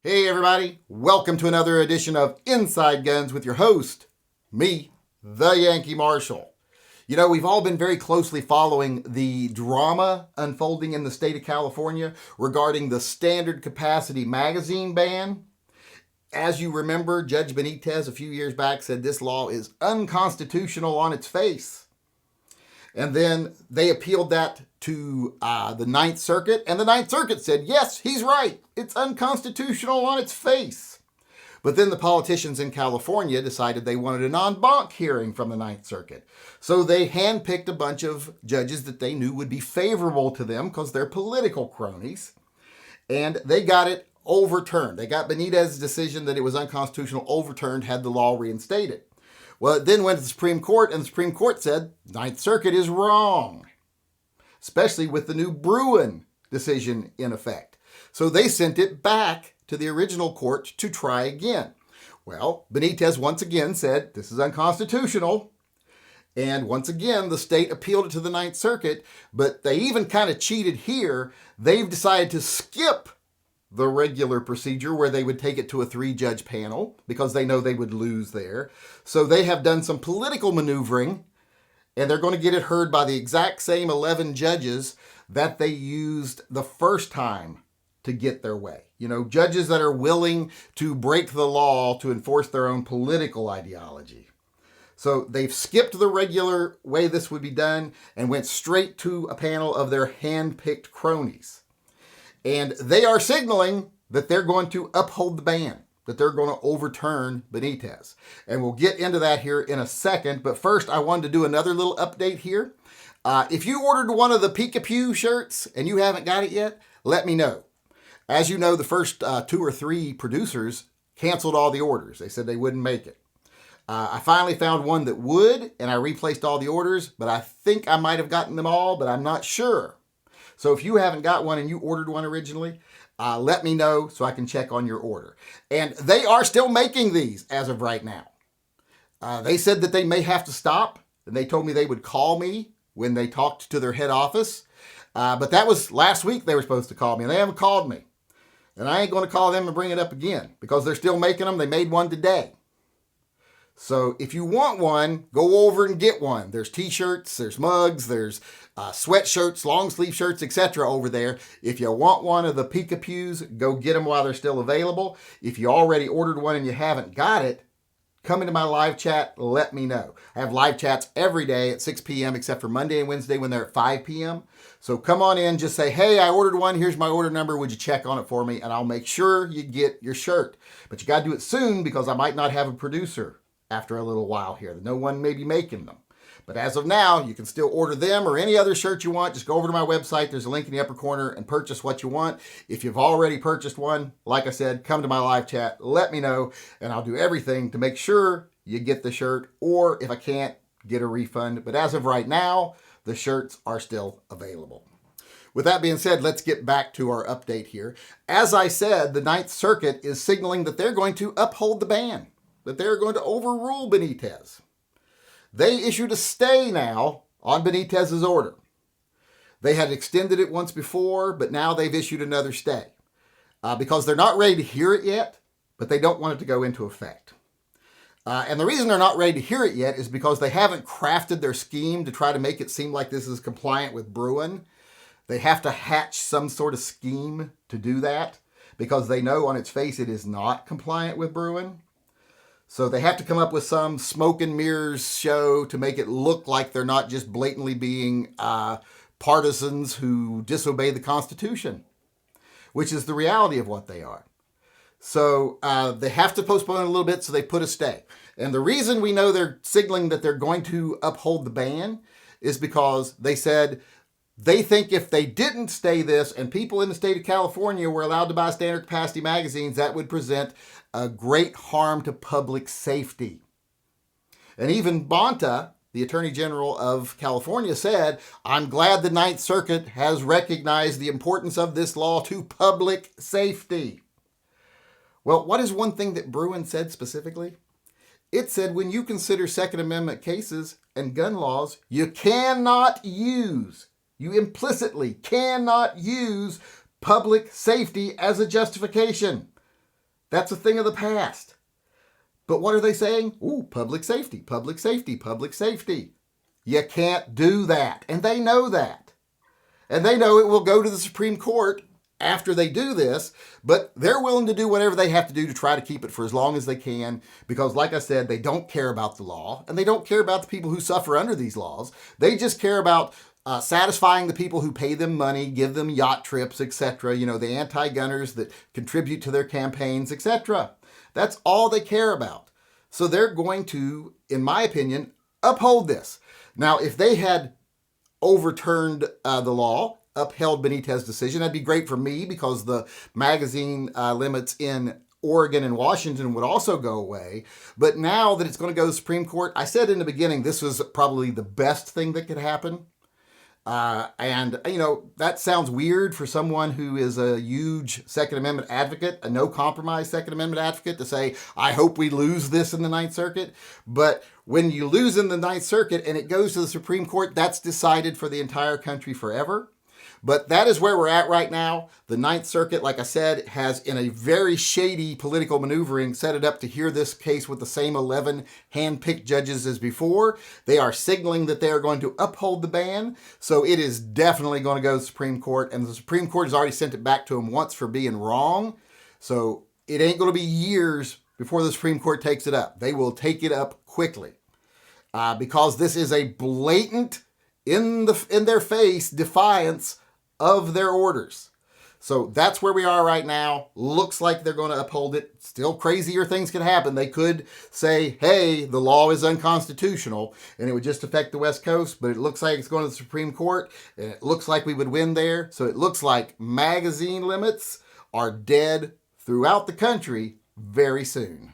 Hey everybody, welcome to another edition of Inside Guns with your host, me, the Yankee Marshal. You know, we've all been very closely following the drama unfolding in the state of California regarding the standard capacity magazine ban. As you remember, Judge Benitez a few years back said this law is unconstitutional on its face. And then they appealed that to the Ninth Circuit, and the Ninth Circuit said, yes, he's right. It's unconstitutional on its face. But then the politicians in California decided they wanted an en banc hearing from the Ninth Circuit. So they handpicked a bunch of judges that they knew would be favorable to them because they're political cronies, and they got it overturned. They got Benitez's decision that it was unconstitutional overturned, had the law reinstated. Well, it then went to the Supreme Court, and the Supreme Court said, Ninth Circuit is wrong, especially with the new Bruin decision in effect. So they sent it back to the original court to try again. Well, Benitez once again said, this is unconstitutional. And once again, the state appealed it to the Ninth Circuit, but they even kind of cheated here. They've decided to skip the regular procedure where they would take it to a 3-judge panel because they know they would lose there. So they have done some political maneuvering, and they're going to get it heard by the exact same 11 judges that they used the first time to get their way. You know, judges that are willing to break the law to enforce their own political ideology. So they've skipped the regular way this would be done and went straight to a panel of their hand-picked cronies. And they are signaling that they're going to uphold the ban, that they're going to overturn Benitez. And we'll get into that here in a second. But first, I wanted to do another little update here. If you ordered one of the Peek-a-Pew shirts and you haven't got it yet, let me know. As you know, the first 2 or 3 producers canceled all the orders. They said they wouldn't make it. I finally found one that would, and I replaced all the orders, but I think I might have gotten them all, but I'm not sure. So if you haven't got one and you ordered one originally, let me know so I can check on your order. And they are still making these as of right now. They said that they may have to stop, and they told me they would call me when they talked to their head office. But that was last week they were supposed to call me, and they haven't called me. And I ain't going to call them and bring it up again because they're still making them. They made one today. So if you want one, go over and get one. There's t-shirts, there's mugs, there's sweatshirts, long sleeve shirts, etc. over there. If you want one of the Peek-a-Pews, go get them while they're still available. If you already ordered one and you haven't got it, come into my live chat, let me know. I have live chats every day at 6 p.m. except for Monday and Wednesday when they're at 5 p.m. So come on in, just say, hey, I ordered one. Here's my order number. Would you check on it for me? And I'll make sure you get your shirt. But you got to do it soon because I might not have a producer after a little while here. No one may be making them. But as of now, you can still order them or any other shirt you want. Just go over to my website. There's a link in the upper corner and purchase what you want. If you've already purchased one, like I said, come to my live chat. Let me know, and I'll do everything to make sure you get the shirt, or if I can't, get a refund. But as of right now, the shirts are still available. With that being said, let's get back to our update here. As I said, the Ninth Circuit is signaling that they're going to uphold the ban, that they're going to overrule Benitez. They issued a stay now on Benitez's order. They had extended it once before, but now they've issued another stay because they're not ready to hear it yet, but they don't want it to go into effect. And the reason they're not ready to hear it yet is because they haven't crafted their scheme to try to make it seem like this is compliant with Bruin. They have to hatch some sort of scheme to do that because they know on its face it is not compliant with Bruin. So they have to come up with some smoke and mirrors show to make it look like they're not just blatantly being partisans who disobey the Constitution, which is the reality of what they are. So they have to postpone it a little bit, so they put a stay. And the reason we know they're signaling that they're going to uphold the ban is because they said they think if they didn't stay this and people in the state of California were allowed to buy standard capacity magazines, that would present a great harm to public safety. And even Bonta, the Attorney General of California, said, I'm glad the Ninth Circuit has recognized the importance of this law to public safety. Well, what is one thing that Bruin said specifically? It said when you consider Second Amendment cases and gun laws, you implicitly cannot use public safety as a justification. That's a thing of the past. But what are they saying? Ooh, public safety, public safety, public safety. You can't do that. And they know that. And they know it will go to the Supreme Court after they do this, but they're willing to do whatever they have to do to try to keep it for as long as they can, because like I said, they don't care about the law, and they don't care about the people who suffer under these laws. They just care about satisfying the people who pay them money, give them yacht trips, etc., the anti-gunners that contribute to their campaigns, etc. That's all they care about. So they're going to, in my opinion, uphold this. Now, if they had overturned the law, upheld Benitez's decision, that'd be great for me, because the magazine limits in Oregon and Washington would also go away. But now that it's going to go to the Supreme Court, I said in the beginning this was probably the best thing that could happen. That sounds weird for someone who is a huge Second Amendment advocate, a no compromise Second Amendment advocate, to say, I hope we lose this in the Ninth Circuit. But when you lose in the Ninth Circuit and it goes to the Supreme Court, that's decided for the entire country forever. But that is where we're at right now. The Ninth Circuit, like I said, has, in a very shady political maneuvering, set it up to hear this case with the same 11 hand-picked judges as before. They are signaling that they are going to uphold the ban. So it is definitely going to go to the Supreme Court. And the Supreme Court has already sent it back to them once for being wrong. So it ain't going to be years before the Supreme Court takes it up. They will take it up quickly. Because this is a blatant, in their face defiance of their orders. So that's where we are right now. Looks like they're going to uphold it. Still crazier things can happen. They could say, hey, the law is unconstitutional, and it would just affect the West Coast, but it looks like it's going to the Supreme Court, and it looks like we would win there. So it looks like magazine limits are dead throughout the country very soon.